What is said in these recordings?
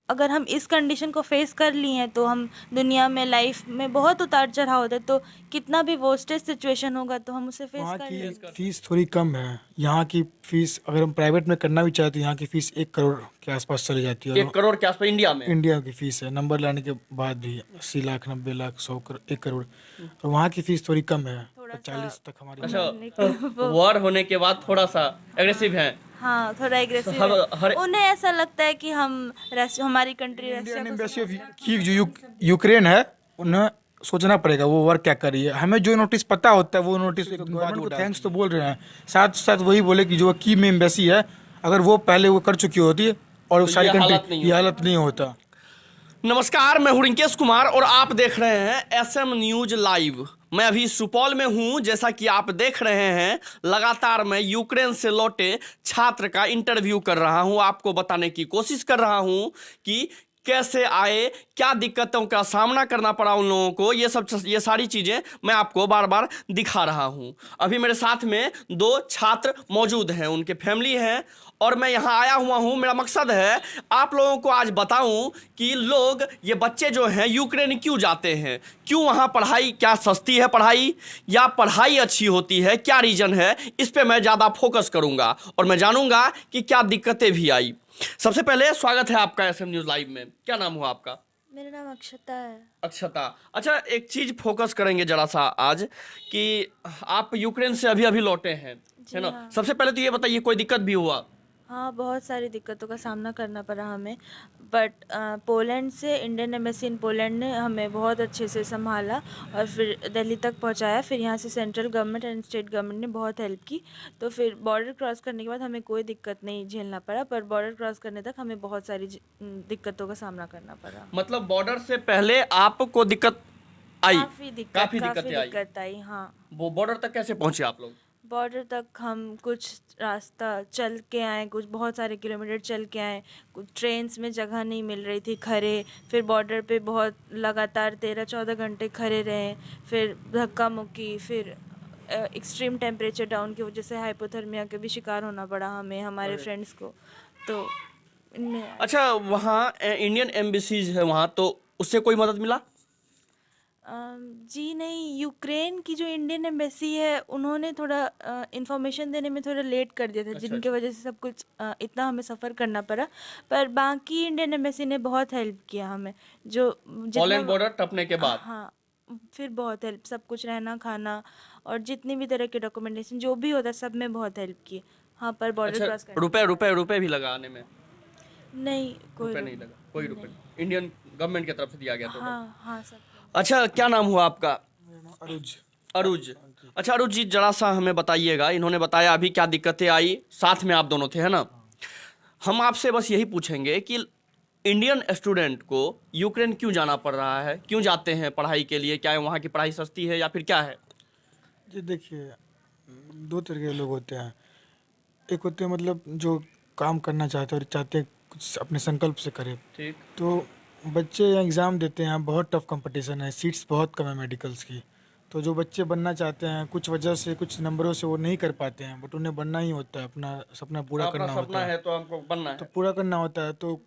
अगर हम इस कंडीशन को फेस कर लिए हैं तो हम दुनिया में लाइफ में बहुत उतार चढ़ाव होता है, तो कितना भी वर्स्टेस्ट सिचुएशन होगा तो हम उसे फेस वहाँ कर की लेंगे। फीस थोड़ी कम है। यहाँ की फीस अगर हम प्राइवेट में करना भी चाहें तो यहाँ की फीस 1 करोड़ के आसपास चली जाती है। और 1 करोड़ के आसपास इंडिया में? इंडिया की फीस है, नंबर लाने के बाद भी 80 लाख, 90 लाख, 100 करोड़, 1 करोड़। और वहाँ की फीस थोड़ी कम है, थोड़ा सा 45 तक हमारी हो अच्छा, महीने के वो वॉर होने के बाद थोड़ा सा एग्रेसिव है। हाँ, थोड़ा एग्रेसिव हर है। हर उन्हें ऐसा लगता है कि हमारी कंट्री इंडियन रशिया को एम्बेसी ऑफ support की जो यूक्रेन है, उन्हें सोचना पड़ेगा वो वर्क क्या कर रही है। हमें जो नोटिस पता होता है वो नोटिस गवर्नमेंट को थैंक्स तो बोल रहे हैं, साथ साथ वही बोले कि जो की में एम्बेसी है, अगर वो पहले वो कर चुकी होती है और तो सारी ये कंट्री, हालत नहीं ये होता। हालत नहीं होता। नमस्कार, मैं हूं रिंकेश कुमार और आप देख रहे हैं एसएम न्यूज लाइव। मैं अभी सुपौल में हूं। जैसा कि आप देख रहे हैं, लगातार मैं यूक्रेन से लौटे छात्र का इंटरव्यू कर रहा हूं। आपको बताने की कोशिश कर रहा हूं कि कैसे आए, क्या दिक्कतों का सामना करना पड़ा उन लोगों को, ये सारी चीजें मैं आपको बार बार दिखा रहा हूं। अभी मेरे साथ में 2 छात्र मौजूद हैं, उनके फैमिली हैं और मैं यहाँ आया हुआ हूँ। मेरा मकसद है आप लोगों को आज बताऊं कि लोग, ये बच्चे जो हैं, यूक्रेन क्यों जाते हैं, क्यों वहाँ पढ़ाई, क्या सस्ती है पढ़ाई या पढ़ाई अच्छी होती है, क्या रीजन है, इस पे मैं ज़्यादा फोकस करूंगा और मैं जानूंगा कि क्या दिक्कतें भी आई। सबसे पहले स्वागत है आपका एसएम न्यूज लाइव में। क्या नाम हुआ आपका? मेरा नाम अक्षता है। अक्षता। अच्छा, एक चीज फोकस करेंगे जरा सा आज कि आप यूक्रेन से अभी अभी लौटे हैं, जी है ना? हाँ। सबसे पहले तो ये बताइए, कोई दिक्कत भी हुआ? हाँ, बहुत सारी दिक्कतों का सामना करना पड़ा हमें, बट पोलैंड से इंडियन एम्बेसी इन पोलैंड ने हमें बहुत अच्छे से संभाला और फिर दिल्ली तक पहुंचाया। फिर यहाँ से central government and state government ने बहुत हेल्प की। तो फिर बॉर्डर क्रॉस करने के बाद हमें कोई दिक्कत नहीं झेलना पड़ा, पर बॉर्डर क्रॉस करने तक हमें बहुत सारी दिक्कतों का सामना करना पड़ा। मतलब बॉर्डर से पहले आपको दिक्कत आई? काफी काफ़ी दिक्कतें आई। दिक्कत आई, हाँ। वो बॉर्डर तक कैसे पहुंचे आप लोग? बॉर्डर तक हम कुछ रास्ता चल के आए, कुछ बहुत सारे किलोमीटर चल के आए। कुछ ट्रेन्स में जगह नहीं मिल रही थी खड़े, फिर बॉर्डर पे बहुत लगातार 13-14 घंटे खड़े रहे। फिर धक्का मुक्की, फिर एक्सट्रीम टेम्परेचर डाउन की वजह से हाइपोथर्मिया के भी शिकार होना पड़ा हमें, हमारे फ्रेंड्स को। तो इनमें अच्छा, वहाँ इंडियन एम्बेसीज है वहाँ, तो उससे कोई मदद मिला? जी नहीं, यूक्रेन की जो इंडियन एम्बेसी है उन्होंने थोड़ा इन्फॉर्मेशन देने में थोड़ा लेट कर दिया था, अच्छा, जिनके अच्छा। वजह से सब कुछ इतना हमें सफ़र करना पड़ा। पर बाकी इंडियन एम्बेसी ने बहुत हेल्प किया हमें, जो पोलैंड जितना। बॉर्डर टपने के बाद? हाँ, फिर बहुत हेल्प, सब कुछ रहना खाना और जितनी भी तरह के डॉक्यूमेंटेशन जो भी होता है सब में बहुत हेल्प की। हाँ, पर बॉर्डर अच्छा, क्रॉस करने रुपए रुपए रुपए भी लगा आने में? नहीं, कोई रुपए रुक नहीं लगा, कोई रुपए नहीं। नहीं। इंडियन गवर्नमेंट की तरफ से दिया गया टोटल? हाँ हाँ, सब। अच्छा, क्या नाम हुआ आपका? अरुज। अरुज। अच्छा अरुज जी, जरा सा हमें बताइएगा, इन्होंने बताया अभी क्या दिक्कतें आई, साथ में आप दोनों थे, है ना? हम आपसे बस यही पूछेंगे कि इंडियन स्टूडेंट को यूक्रेन क्यों जाना पड़ रहा है, क्यों जाते हैं पढ़ाई के लिए? क्या है वहाँ की पढ़ाई सस्ती है या फिर क्या है? जी देखिए, 2 तरह के लोग होते हैं। एक होते हैं मतलब जो काम करना चाहते हैं और चाहते हैं कुछ अपने संकल्प से करें। ठीक। तो बच्चे एग्ज़ाम देते हैं, बहुत टफ कंपटीशन है, सीट्स बहुत कम है मेडिकल्स की। तो जो बच्चे बनना चाहते हैं, कुछ वजह से, कुछ नंबरों से वो नहीं कर पाते हैं, बट उन्हें बनना ही होता है, अपना सपना पूरा अपना करना सपना होता है। है तो हमको बनना तो है। पूरा करना होता है, तो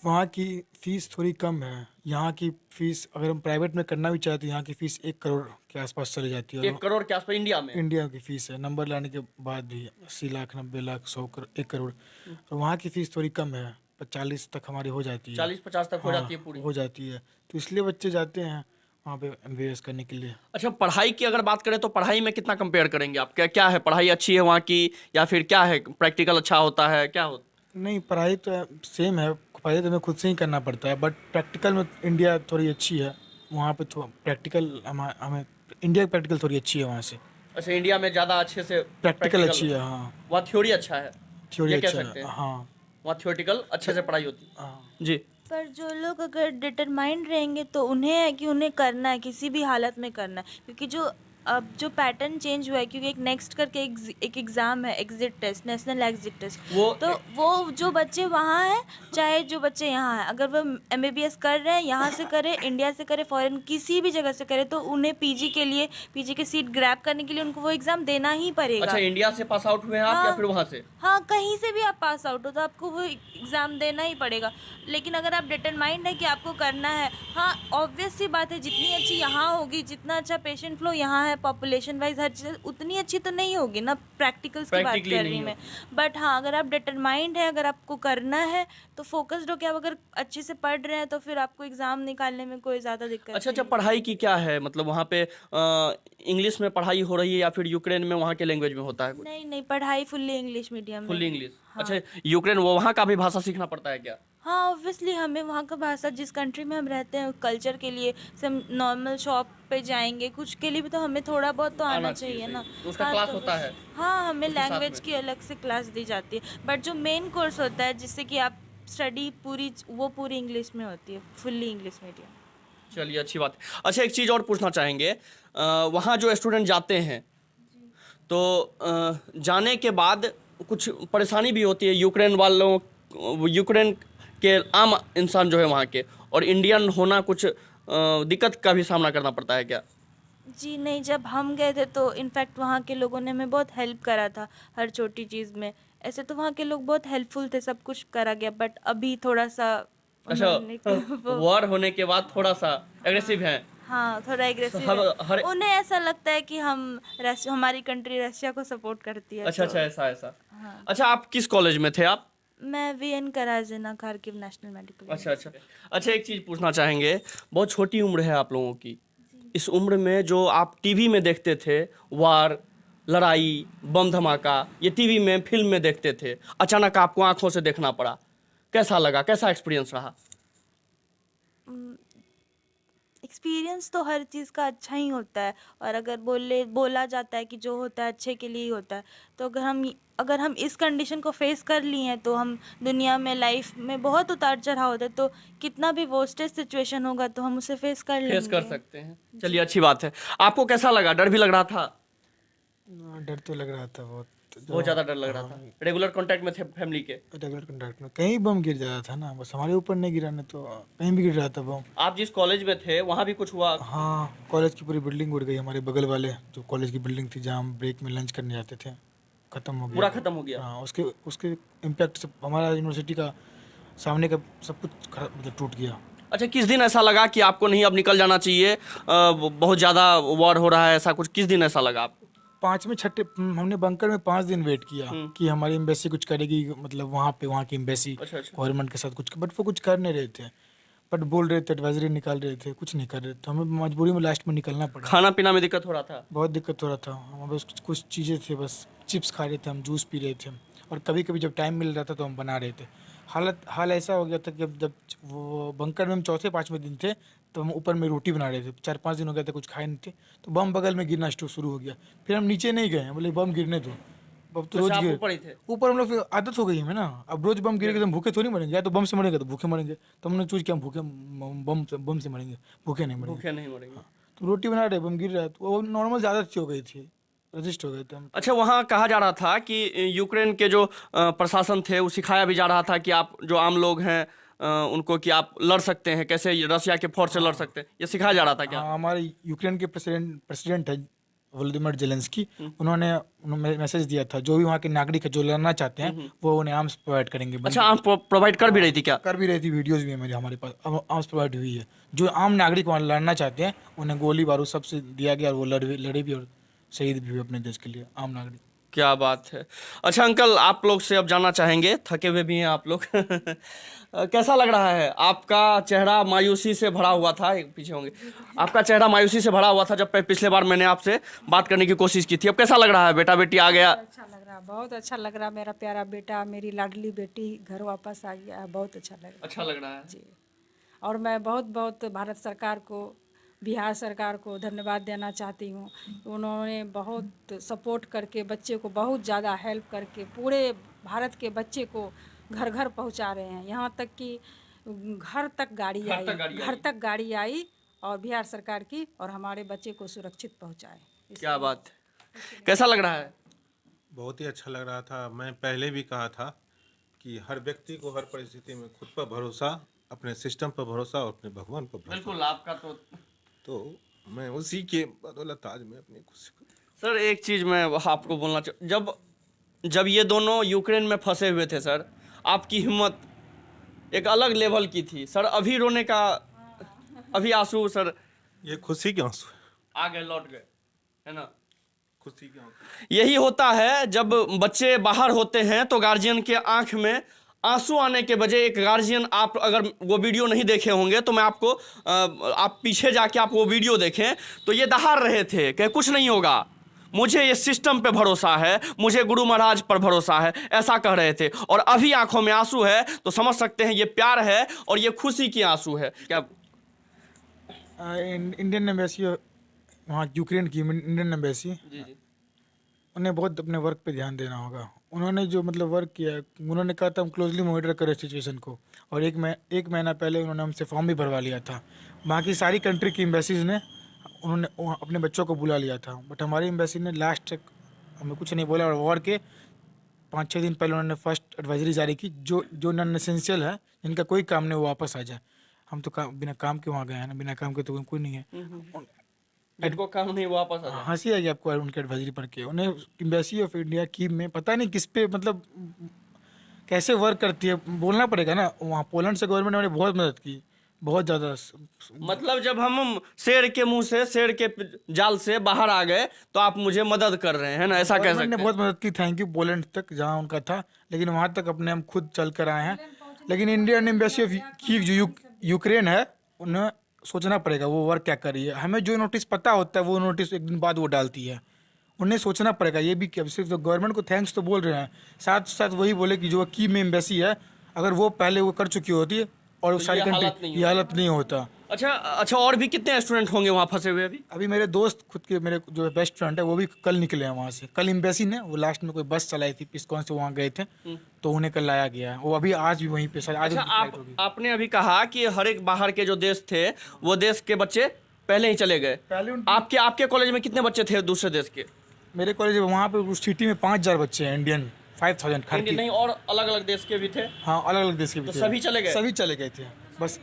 वहाँ की फ़ीस थोड़ी कम है। यहाँ की फ़ीस अगर हम प्राइवेट में करना भी चाहें तो यहाँ की फ़ीस 1 करोड़ के आसपास चली जाती है। 1 करोड़ के आसपास इंडिया में? इंडिया की फ़ीस है, नंबर लाने के बाद भी 80 लाख, 90 लाख, 100 करोड़, 1 करोड़। और वहाँ की फ़ीस थोड़ी कम है, 40 तक हमारी हो जाती है। 40-50 तक हो हाँ, जाती है पूरी? हो जाती है। तो इसलिए बच्चे जाते हैं वहाँ पे एमबीबीएस करने के लिए। अच्छा, पढ़ाई की अगर बात करें तो पढ़ाई में कितना कंपेयर करेंगे आप? क्या क्या है, पढ़ाई अच्छी है वहाँ की या फिर क्या है, प्रैक्टिकल अच्छा होता है, क्या होता? नहीं, पढ़ाई तो सेम है, पढ़ाई तो हमें खुद से ही करना पड़ता है, बट प्रैक्टिकल में इंडिया थोड़ी अच्छी है। वहाँ पे थोड़ा प्रैक्टिकल हमें इंडिया की प्रैक्टिकल थोड़ी अच्छी है वहाँ से। अच्छा, इंडिया में ज़्यादा अच्छे से प्रैक्टिकल प्रैक्टिकल, अच्छी है, हाँ। वहाँ थ्योरी अच्छा है, थ्योरी ये कह अच्छा सकते है, हैं? हाँ। वहाँ थ्योरेटिकल अच्छे से पढ़ाई होती है? हाँ। जी। पर जो लोग अगर डिटरमाइंड रहेंगे तो उन्हें है कि उन्हें करना है, किसी भी हालत में करना है, क्योंकि जो अब जो पैटर्न चेंज हुआ है, क्योंकि एक नेक्स्ट करके एक एग्ज़ाम है, exit test, national exit test. तो वो जो बच्चे वहाँ हैं, चाहे जो बच्चे यहाँ हैं, अगर वो MBBS कर रहे हैं, यहाँ से करे, इंडिया से करे, फॉरेन किसी भी जगह से करे, तो उन्हें पीजी के लिए, पीजी की सीट ग्रैब करने के लिए उनको वो एग्ज़ाम देना ही पड़ेगा। अच्छा, इंडिया से पास आउट हुए हैं आप या फिर वहाँ से? हाँ, कहीं से भी आप पास आउट हो तो आपको वो एग्ज़ाम देना ही पड़ेगा। लेकिन अगर आप डिटरमाइंड है कि आपको करना है, हाँ ऑब्वियस सी बात है, जितनी अच्छी यहाँ होगी, जितना अच्छा पेशेंट फ्लो यहाँ है, पॉपुलेशन वाइज हर चीज़ उतनी अच्छी तो नहीं होगी ना। प्रैक्टिकल्स की बात कर रही हूँ मैं। बट हाँ, अगर आप डिटरमाइंड है, अगर आपको करना है तो फोकस्ड हो के आप अगर अच्छे से पढ़ रहे हैं तो फिर आपको एग्ज़ाम निकालने में कोई ज़्यादा दिक्कत अच्छा, नहीं। पढ़ाई की क्या है, मतलब वहाँ पे इंग्लिश में पढ़ाई हो रही है या फिर यूक्रेन में वहाँ के लैंग्वेज में होता है कुछ? नहीं, पढ़ाई फुल्ली इंग्लिश मीडियम फुल्ली में। इंग्लिश। हाँ। अच्छा, यूक्रेन वो वहाँ का भी भाषा सीखना पड़ता है क्या? हाँ, ऑब्वियसली हमें वहाँ का भाषा, जिस कंट्री में हम रहते हैं, कल्चर के लिए से हम नॉर्मल शॉप पे जाएंगे, कुछ के लिए भी तो हमें थोड़ा बहुत तो आना चाहिए ना। सही। तो उसका हाँ, क्लास तो होता बस- है? हाँ, हमें उसके साथ लैंग्वेज में? की अलग से क्लास दी जाती है, बट जो मेन कोर्स होता है जिससे कि आप स्टडी पूरी इंग्लिश में होती है, फुल्ली इंग्लिश मीडियम। चलिए, अच्छी बात है। अच्छा, एक चीज़ और पूछना चाहेंगे, वहाँ जो स्टूडेंट जाते हैं तो जाने के बाद कुछ परेशानी भी होती है यूक्रेन के आम इंसान जो है वहाँ के, और इंडियन होना कुछ दिक्कत का भी सामना करना पड़ता है क्या? जी नहीं, जब हम गए थे तो इनफैक्ट वहाँ के लोगों ने हमें बहुत हेल्प करा था हर छोटी चीज़ में। ऐसे तो वहाँ के लोग बहुत हेल्पफुल थे, सब कुछ करा गया, बट अभी थोड़ा सा अच्छा, वो वॉर होने के बाद थोड़ा सा एग्रेसिव हैं। हाँ, थोड़ा एग्रेसिव हर है। उन्हें ऐसा लगता है कि हमारी कंट्री रशिया को सपोर्ट करती है। अच्छा, तो ऐसा। हाँ, अच्छा, आप किस कॉलेज में थे आप? मैं VN कराजिना, खार्किव नेशनल मेडिकल। अच्छा, एक चीज़ पूछना चाहेंगे, बहुत छोटी उम्र है आप लोगों की, इस उम्र में जो आप टीवी में देखते थे, वार, लड़ाई, बम धमाका, ये टीवी में, फिल्म में देखते थे, अचानक आपको आंखों से देखना पड़ा, कैसा लगा, कैसा एक्सपीरियंस रहा? एक्सपीरियंस तो हर चीज़ का अच्छा ही होता है, और अगर बोला जाता है कि जो होता है अच्छे के लिए ही होता है, तो अगर हम इस कंडीशन को फेस कर लिए हैं, तो हम दुनिया में, लाइफ में बहुत उतार चढ़ाव होता है, तो कितना भी वर्स्टेस्ट सिचुएशन होगा तो हम उसे फेस कर फेस कर लेंगे। सकते हैं। चलिए, अच्छी बात है। आपको कैसा लगा, डर भी लग रहा था? डर तो लग रहा था बहुत। बहुत ज़्यादा डर लग रहा था। रेगुलर कांटेक्ट में थे फैमिली के? रेगुलर कंडक्ट में कहीं बम गिर जाता था ना, बस हमारे ऊपर नहीं गिरा, नहीं तो कहीं भी गिर रहा था बम। आप जिस कॉलेज में थे वहाँ भी कुछ हुआ? हाँ, कॉलेज की पूरी बिल्डिंग उड़ गई। हमारे बगल वाले जो कॉलेज की बिल्डिंग थी, जहाँ हम ब्रेक में लंच करने जाते थे, खत्म हो गया। पूरा खत्म हो गया? हाँ, उसके उसके इम्पैक्ट से हमारा यूनिवर्सिटी का सामने का सब कुछ मतलब टूट गया। अच्छा, किस दिन ऐसा लगा कि आपको नहीं अब निकल जाना चाहिए, बहुत ज़्यादा वॉर हो रहा है, ऐसा कुछ किस दिन ऐसा लगा आपको? हमने बंकर में 5 दिन वेट किया कि हमारी एम्बेसी कुछ करेगी, मतलब वहाँ की एम्बेसी अच्छा। गवर्नमेंट के साथ कुछ, बट वो कुछ कर नहीं रहे थे। बट बोल रहे थे, एडवाइजरी निकाल रहे थे, कुछ नहीं कर रहे थे, तो हमें मजबूरी में लास्ट में निकलना पड़ा। खाना पीना में दिक्कत हो रहा था? बहुत दिक्कत हो रहा था। हम बस कुछ चीज़ें थे, बस चिप्स खा रहे थे, हम जूस पी रहे थे, और कभी कभी जब टाइम मिल रहा था तो हम बना रहे थे। हाल ऐसा हो गया था कि जब वो बंकर में हम 4-5वें दिन थे, तो हम ऊपर में रोटी बना रहे थे। 4-5 दिन हो गए थे, कुछ खाए नहीं थे, तो बम बगल में गिरना शुरू हो गया। फिर हम नीचे नहीं गए, बोले बम गिरने दो, अब तो रोज आप गिर ऊपर ही थे? ऊपर हम लोग, फिर आदत हो गई हमें ना, अब रोज बम गिरेगा तो हम भूखे थोड़ी मरेंगे, या तो बम से मरेंगे तो भूखे मरेंगे, तो हमने चूज किया हम भूखे बम से मरेंगे, भूखे नहीं मरेंगे। भूखे नहीं मरेंगे। तो रोटी बना रहे, बम गिर रहा है, तो वो नॉर्मल आदत हो गई थी, रजिस्ट हो गए थे हम। अच्छा, वहाँ कहा जा रहा था कि यूक्रेन के जो प्रशासन थे, वो सिखाया भी जा रहा था कि आप जो आम लोग हैं उनको, कि आप लड़ सकते हैं, कैसे रशिया के फोर्स से लड़ सकते हैं, ये सिखाया जा रहा था क्या? हाँ, हमारे यूक्रेन के प्रेसिडेंट है वोलोदिमीर जेलेंस्की, उन्होंने मैसेज दिया था, जो भी वहाँ के नागरिक है जो लड़ना चाहते हैं, वो उन्हें आर्म्स प्रोवाइड करेंगे। अच्छा, आप प्रोवाइड कर भी रही थी क्या? कर भी रही थी, वीडियोज भी है मेरे, हमारे पास आर्म्स प्रोवाइड हुई है। जो आम नागरिक वहाँ लड़ना चाहते हैं, उन्हें गोली बारूद सबसे दिया गया, और वो लड़े भी और शहीद भी हुए अपने देश के लिए, आम नागरिक। क्या बात है। अच्छा अंकल, आप लोग से अब जानना चाहेंगे, थके हुए भी हैं आप लोग कैसा लग रहा है? आपका चेहरा मायूसी से भरा हुआ था, पीछे होंगे, आपका चेहरा मायूसी से भरा हुआ था जब पिछले बार मैंने आपसे बात करने की कोशिश की थी। अब कैसा लग रहा है? बेटा बेटी आ गया? अच्छा लग रहा, बहुत अच्छा लग रहा। मेरा प्यारा बेटा, मेरी लाडली बेटी घर वापस आ गया है, बहुत अच्छा लग रहा। अच्छा लग रहा है जी, और मैं बहुत भारत सरकार को, बिहार सरकार को धन्यवाद देना चाहती हूँ। उन्होंने बहुत सपोर्ट करके, बच्चे को बहुत ज़्यादा हेल्प करके, पूरे भारत के बच्चे को घर घर पहुँचा रहे हैं। यहाँ तक कि घर तक गाड़ी आई और बिहार सरकार की, और हमारे बच्चे को सुरक्षित पहुँचाए। क्या बात है, कैसा लग रहा है? बहुत ही अच्छा लग रहा था। मैं पहले भी कहा था कि हर व्यक्ति को हर परिस्थिति में खुद पर भरोसा, अपने सिस्टम पर भरोसा और अपने भगवान पर भरोसा। बिल्कुल, आपका तो मैं उसी के बदौलत आज मैं अपनी खुशी। सर एक चीज़ मैं आपको बोलना जब ये दोनों यूक्रेन में फंसे हुए थे सर, आपकी हिम्मत एक अलग लेवल की थी सर। अभी रोने का, अभी आंसू सर, ये खुशी के आंसू है, आ गए, लौट गए, है ना? खुशी के आंसू। यही होता है जब बच्चे बाहर होते हैं तो गार्जियन के आंख में आंसू आने के बजाय एक गार्जियन, आप अगर वो वीडियो नहीं देखे होंगे तो मैं आपको आप पीछे जाके आप वो वीडियो देखें तो ये दहाड़ रहे थे कि कुछ नहीं होगा, मुझे ये सिस्टम पे भरोसा है, मुझे गुरु महाराज पर भरोसा है, ऐसा कह रहे थे। और अभी आंखों में आंसू है तो समझ सकते हैं ये प्यार है और ये खुशी की आंसू है। क्या इंडियन एम्बेसी, वहाँ यूक्रेन की इंडियन एम्बेसी, जी जी उन्हें बहुत अपने वर्क पे ध्यान देना होगा। उन्होंने जो मतलब वर्क किया, उन्होंने कहा था हम क्लोजली मॉनिटर करें सिचुएशन को, और एक महीना पहले उन्होंने हमसे फॉर्म भी भरवा लिया था। बाकी सारी कंट्री की एम्बेसीज ने उन्होंने अपने बच्चों को बुला लिया था, बट हमारी एम्बेसी ने लास्ट तक हमें कुछ नहीं बोला। और वॉर के 5-6 दिन पहले उन्होंने फर्स्ट एडवाइजरी जारी की, जो नॉन एसेंशियल है, जिनका कोई काम नहीं, वो वापस आ जाए। हम तो बिना काम के वहाँ गए हैं ना, बिना काम के तो कोई नहीं है। जिनको काम नहीं वापस आ जाए। हंसी आई आपको उनके एडवाइजरी पढ़ के। उन्हें एम्बेसी ऑफ इंडिया की में पता नहीं किस पे, मतलब कैसे वर्क करती है, बोलना पड़ेगा ना। वहाँ पोलैंड से गवर्नमेंट ने बहुत मदद की, बहुत ज़्यादा। मतलब जब हम शेर के मुंह से, शेर के जाल से बाहर आ गए तो आप मुझे मदद कर रहे हैं ना, ऐसा कह सकते ने हैं। बहुत मदद की, थैंक यू। पोलैंड तक जहाँ उनका था, लेकिन वहाँ तक अपने हम खुद चल कर आए हैं। लेकिन इंडियन एम्बेसी ऑफ की जो यूक्रेन है, उन्हें सोचना पड़ेगा वो वर्क क्या कर रही है। हमें जो नोटिस पता होता है वो नोटिस एक दिन बाद वो डालती है। उन्हें सोचना पड़ेगा ये भी कि सिर्फ तो गवर्नमेंट को थैंक्स तो बोल रहे हैं, साथ साथ वही बोले कि जो की में एम्बेसी है, अगर वो पहले वो कर चुकी होती और सारी कंट्री ये हालत नहीं होता। अच्छा, और भी कितने स्टूडेंट होंगे वहाँ फंसे हुए अभी? मेरे दोस्त खुद के, मेरे जो बेस्ट फ्रेंड है, वो भी कल निकले हैं वहाँ से। कल एम्बेसी ने वो लास्ट में कोई बस चलाई थी पिस्कॉन से, वहाँ गए थे, तो उन्हें कल लाया गया। वो अभी आज भी वहीं पे आज। अच्छा, आपने अभी कहा कि हर एक बाहर के जो देश थे वो देश के बच्चे पहले ही चले गए। आपके कॉलेज में कितने बच्चे थे दूसरे देश के? मेरे कॉलेज वहाँ पे उस सिटी में 5000 बच्चे हैं, इंडियन 5000 इंडियन नहीं, और अलग अलग देश के भी थे? हाँ, अलग अलग देश के भी तो थे। सभी चले गए? सभी चले गए थे बस।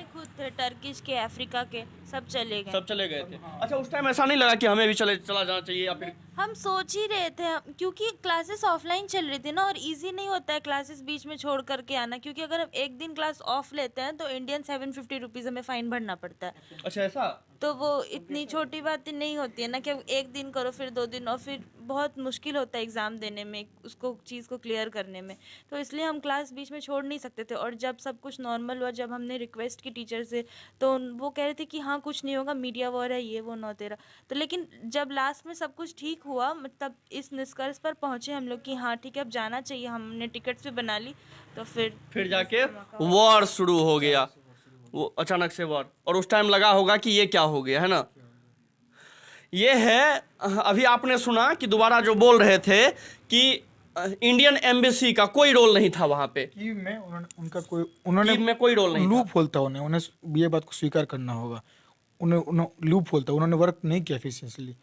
खुद थे, टर्किश के, अफ्रीका के, सब चले गए थे। अच्छा, उस टाइम ऐसा नहीं लगा कि हमें भी चला जाना चाहिए या फिर? हम सोच ही रहे थे, क्योंकि क्लासेस ऑफलाइन चल रही थी ना, और इजी नहीं होता है क्लासेस बीच में छोड़ करके आना, क्योंकि अगर हम एक दिन क्लास ऑफ लेते हैं तो इंडियन 750 रुपीज़ हमें फ़ाइन भरना पड़ता है। अच्छा, ऐसा? तो वो इतनी छोटी बात नहीं होती है ना कि एक दिन करो फिर 2 दिन, और फिर बहुत मुश्किल होता है एग्ज़ाम देने में, उसको चीज़ को क्लियर करने में। तो इसलिए हम क्लास बीच में छोड़ नहीं सकते थे। और जब सब कुछ नॉर्मल हुआ, जब हमने रिक्वेस्ट की टीचर से, तो वो कह रहे थे कि हाँ कुछ नहीं होगा, मीडिया वॉर है, ये वो 9-13। तो लेकिन जब लास्ट में सब कुछ ठीक हुआ, मतलब इस निष्कर्ष पर पहुँचे हम लोग कि हाँ ठीक है अब जाना चाहिए, हमने टिकट्स भी बना ली, तो फिर जाके वॉर शुरू हो गया, वो अचानक से वॉर। और उस टाइम लगा होगा कि ये क्या हो गया, है ना? ये है, अभी आपने सुना कि दोबारा जो बोल रहे थे कि इंडियन एम्बेसी का कोई रोल नहीं था वहाँ पे। कीव में उन्होंने कोई रोल नहीं, लूप होल था। उन्हें ये बात को स्वीकार करना होगा, उन्हें लूप होल था, उन्होंने वर्क नहीं किया एफिशिएंटली।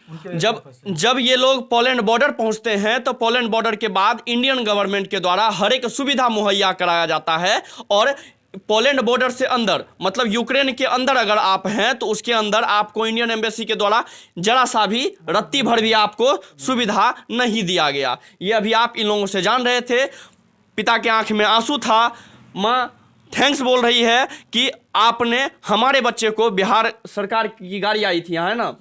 जब ये लोग पोलैंड बॉर्डर पहुंचते हैं तो पोलैंड बॉर्डर के बाद इंडियन गवर्नमेंट के द्वारा हर एक सुविधा मुहैया कराया जाता है। और पोलैंड बॉर्डर से अंदर, मतलब यूक्रेन के अंदर अगर आप हैं तो उसके अंदर आपको इंडियन एम्बेसी के द्वारा जरा सा भी, रत्ती भर भी आपको सुविधा नहीं दिया गया। ये अभी आप इन लोगों से जान रहे थे। पिता के आंख में आंसू था, माँ थैंक्स बोल रही है कि आपने हमारे बच्चे को, बिहार सरकार की गाड़ी आई थी यहाँ, है ना,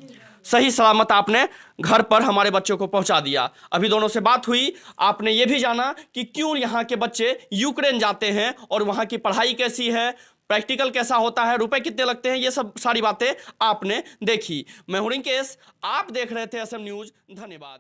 सही सलामत आपने घर पर हमारे बच्चों को पहुंचा दिया। अभी दोनों से बात हुई, आपने ये भी जाना कि क्यों यहाँ के बच्चे यूक्रेन जाते हैं और वहाँ की पढ़ाई कैसी है, प्रैक्टिकल कैसा होता है, रुपए कितने लगते हैं, ये सब सारी बातें आपने देखी। मैं हूं रिंकेश, आप देख रहे थे SM न्यूज़। धन्यवाद।